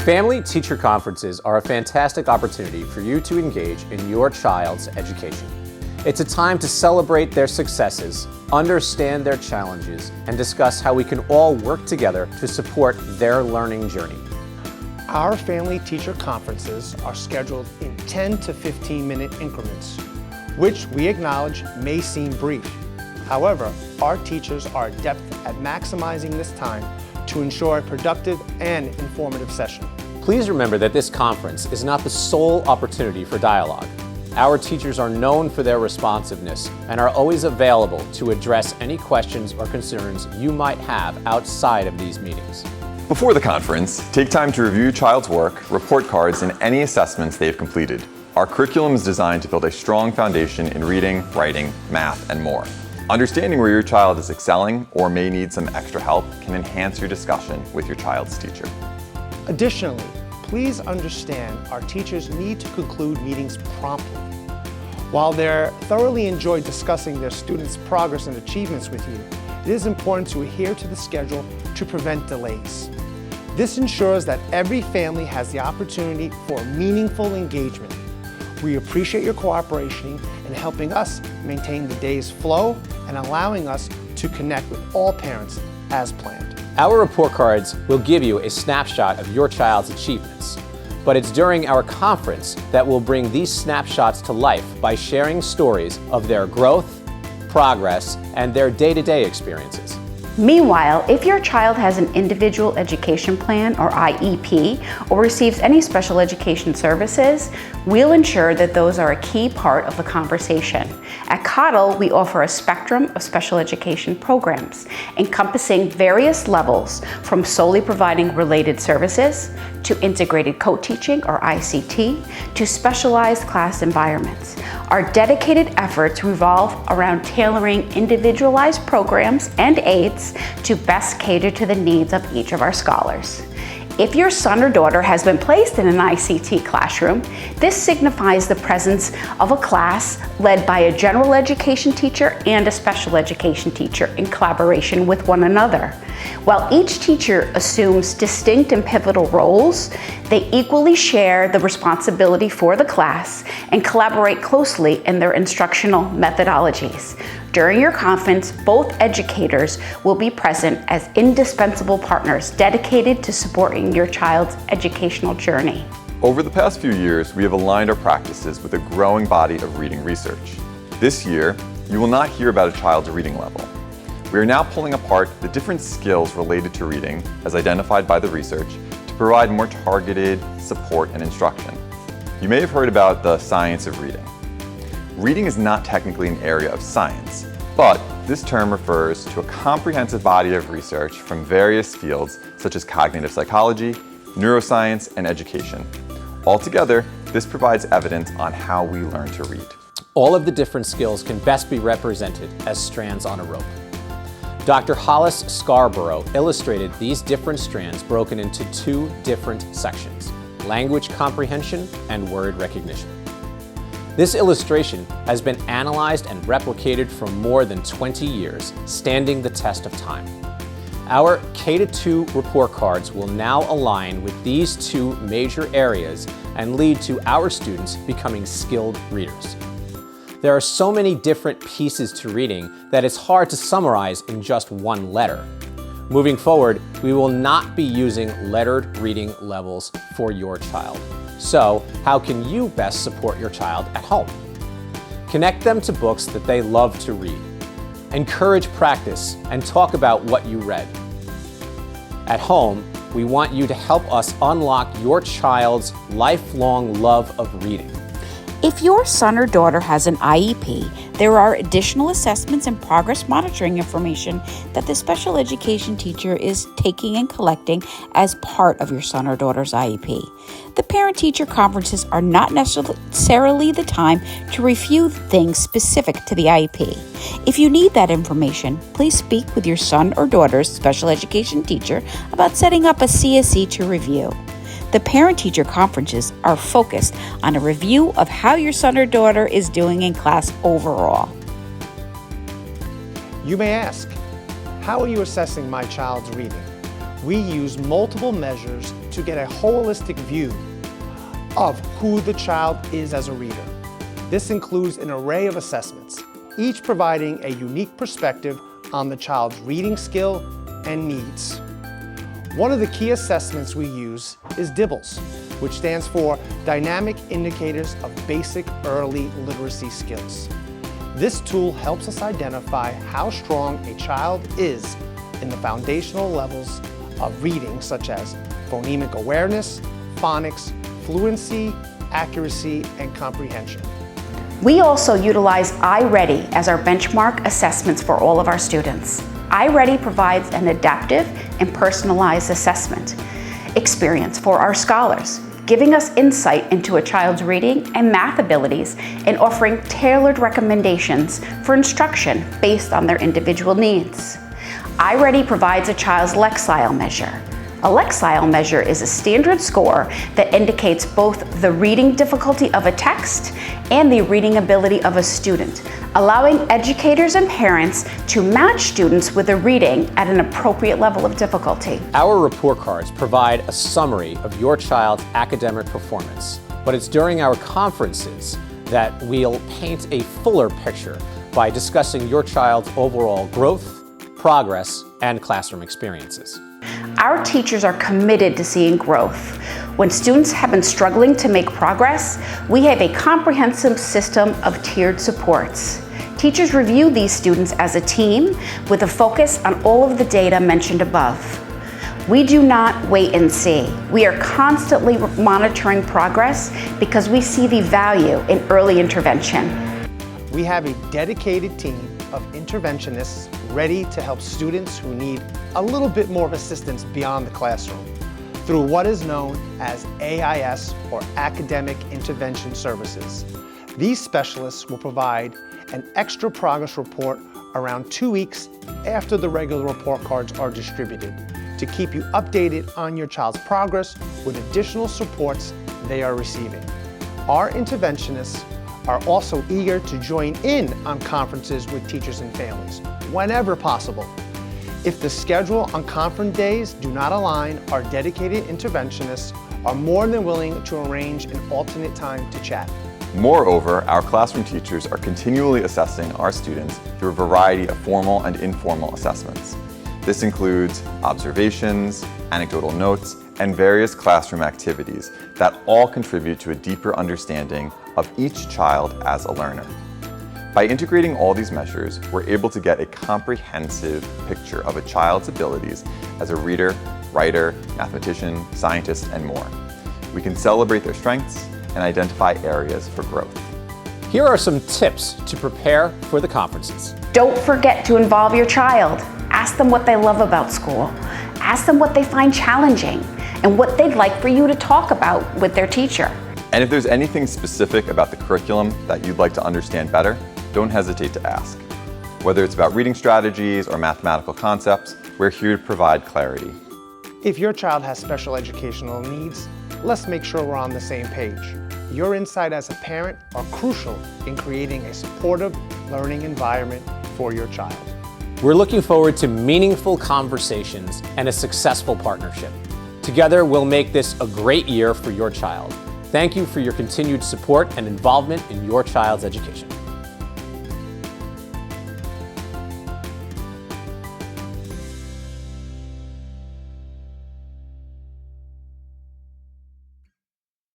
Family teacher conferences are a fantastic opportunity for you to engage in your child's education. It's a time to celebrate their successes, understand their challenges, and discuss how we can all work together to support their learning journey. Our family teacher conferences are scheduled in 10 to 15-minute increments, which we acknowledge may seem brief. However, our teachers are adept at maximizing this time to ensure a productive and informative session. Please remember that this conference is not the sole opportunity for dialogue. Our teachers are known for their responsiveness and are always available to address any questions or concerns you might have outside of these meetings. Before the conference, take time to review your child's work, report cards, and any assessments they've completed. Our curriculum is designed to build a strong foundation in reading, writing, math, and more. Understanding where your child is excelling or may need some extra help can enhance your discussion with your child's teacher. Additionally, please understand our teachers need to conclude meetings promptly. While they thoroughly enjoy discussing their students' progress and achievements with you, it is important to adhere to the schedule to prevent delays. This ensures that every family has the opportunity for meaningful engagement. We appreciate your cooperation in helping us maintain the day's flow and allowing us to connect with all parents as planned. Our report cards will give you a snapshot of your child's achievements, but it's during our conference that we'll bring these snapshots to life by sharing stories of their growth, progress, and their day-to-day experiences. Meanwhile, if your child has an individual education plan or IEP or receives any special education services, we'll ensure that those are a key part of the conversation. At Cottle, we offer a spectrum of special education programs encompassing various levels from solely providing related services to integrated co-teaching or ICT to specialized class environments. Our dedicated efforts revolve around tailoring individualized programs and aids to best cater to the needs of each of our scholars. If your son or daughter has been placed in an ICT classroom, this signifies the presence of a class led by a general education teacher and a special education teacher in collaboration with one another. While each teacher assumes distinct and pivotal roles, they equally share the responsibility for the class and collaborate closely in their instructional methodologies. During your conference, both educators will be present as indispensable partners dedicated to supporting your child's educational journey. Over the past few years, we have aligned our practices with a growing body of reading research. This year, you will not hear about a child's reading level. We are now pulling apart the different skills related to reading, as identified by the research, to provide more targeted support and instruction. You may have heard about the science of reading. Reading is not technically an area of science, but this term refers to a comprehensive body of research from various fields such as cognitive psychology, neuroscience, and education. Altogether, this provides evidence on how we learn to read. All of the different skills can best be represented as strands on a rope. Dr. Hollis Scarborough illustrated these different strands broken into two different sections: language comprehension and word recognition. This illustration has been analyzed and replicated for more than 20 years, standing the test of time. Our K-2 report cards will now align with these two major areas and lead to our students becoming skilled readers. There are so many different pieces to reading that it's hard to summarize in just one letter. Moving forward, we will not be using lettered reading levels for your child. So, how can you best support your child at home? Connect them to books that they love to read. Encourage practice and talk about what you read. At home, we want you to help us unlock your child's lifelong love of reading. If your son or daughter has an IEP, there are additional assessments and progress monitoring information that the special education teacher is taking and collecting as part of your son or daughter's IEP. The parent-teacher conferences are not necessarily the time to review things specific to the IEP. If you need that information, please speak with your son or daughter's special education teacher about setting up a CSE to review. The parent-teacher conferences are focused on a review of how your son or daughter is doing in class overall. You may ask, how are you assessing my child's reading? We use multiple measures to get a holistic view of who the child is as a reader. This includes an array of assessments, each providing a unique perspective on the child's reading skill and needs. One of the key assessments we use is DIBELS, which stands for Dynamic Indicators of Basic Early Literacy Skills. This tool helps us identify how strong a child is in the foundational levels of reading, such as phonemic awareness, phonics, fluency, accuracy, and comprehension. We also utilize iReady as our benchmark assessments for all of our students. iReady provides an adaptive and personalized assessment experience for our scholars, giving us insight into a child's reading and math abilities and offering tailored recommendations for instruction based on their individual needs. iReady provides a child's Lexile measure. A Lexile measure is a standard score that indicates both the reading difficulty of a text and the reading ability of a student, allowing educators and parents to match students with a reading at an appropriate level of difficulty. Our report cards provide a summary of your child's academic performance, but it's during our conferences that we'll paint a fuller picture by discussing your child's overall growth, progress, and classroom experiences. Our teachers are committed to seeing growth. When students have been struggling to make progress, we have a comprehensive system of tiered supports. Teachers review these students as a team with a focus on all of the data mentioned above. We do not wait and see. We are constantly monitoring progress because we see the value in early intervention. We have a dedicated team of interventionists ready to help students who need a little bit more of assistance beyond the classroom through what is known as AIS, or Academic Intervention Services. These specialists will provide an extra progress report around 2 weeks after the regular report cards are distributed to keep you updated on your child's progress with additional supports they are receiving. Our interventionists are also eager to join in on conferences with teachers and families whenever possible. If the schedule on conference days do not align, our dedicated interventionists are more than willing to arrange an alternate time to chat. Moreover, our classroom teachers are continually assessing our students through a variety of formal and informal assessments. This includes observations, anecdotal notes, and various classroom activities that all contribute to a deeper understanding of each child as a learner. By integrating all these measures, we're able to get a comprehensive picture of a child's abilities as a reader, writer, mathematician, scientist, and more. We can celebrate their strengths and identify areas for growth. Here are some tips to prepare for the conferences. Don't forget to involve your child. Ask them what they love about school. Ask them what they find challenging and what they'd like for you to talk about with their teacher. And if there's anything specific about the curriculum that you'd like to understand better, don't hesitate to ask. Whether it's about reading strategies or mathematical concepts, we're here to provide clarity. If your child has special educational needs, let's make sure we're on the same page. Your insight as a parent are crucial in creating a supportive learning environment for your child. We're looking forward to meaningful conversations and a successful partnership. Together, we'll make this a great year for your child. Thank you for your continued support and involvement in your child's education.